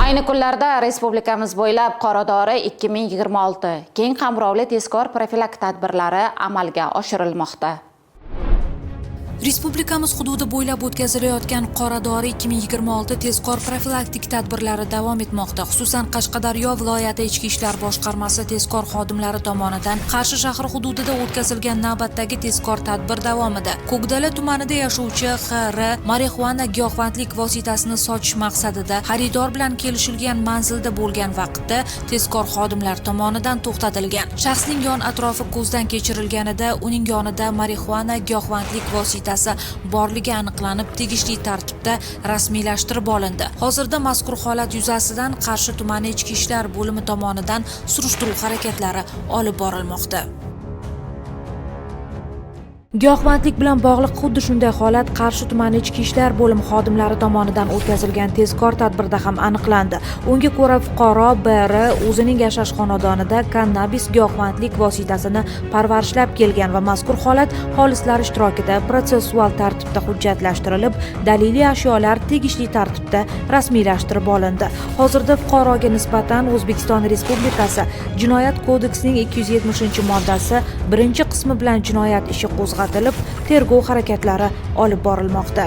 Ayni kunlarda respublikamiz bo'ylab qoradori 2026 keng qamrovli tezkor profilaktik tadbirlari amalga oshirilmoqda. Respublikamiz hududi bo'ylab o'tkazilayotgan qoradori 2026 tezkor profilaktik tadbirlari davom etmoqda. Xususan, Qashqadaryo viloyati Ichki ishlar boshqarmasi tezkor xodimlari tomonidan Qarshi shahri hududida o'tkazilgan navbatdagi tezkor tadbir davomida Ko'kdala tumanida yashovchi X.R. marixuana giyohvandlik vositasini sotish maqsadida xaridor bilan kelishilgan manzilda bo'lgan vaqtda tezkor xodimlar tomonidan to'xtatilgan. Shaxsning yon atrofi ko'zdan kechirilganida uning yonida marixuana giyohvandlik vositasi borligi aniqlanib, tegishli tartibda rasmiylashtirib olindi. Hozirda mazkur holat yuzasidan Qarshi tumani ichki ishlar bo'limi tomonidan surishtiruv harakatlari olib borilmoqda. Giyohvandlik bilan bog'liq xuddi shunday holat Qarshi tumani ichki ishlar bo'limi xodimlari tomonidan o'tkazilgan tezkor tadbirda ham aniqlandi. Unga ko'ra, fuqaro B.R. o'zining yashash xonadonida kannabis giyohvandlik vositasini parvarishlab kelgan va mazkur holat xolislar ishtirokida protsessual tartibda hujjatlashtirilib, daliliy ashyolar tegishli tartibda rasmiylashtirib olindi. Hozirda fuqaroga nisbatan O'zbekiston Respublikasi Jinoyat kodeksining 270-moddasi 1-qismi bilan jinoyat ishi qo'zg'atilib, tergov harakatlari olib borilmoqda.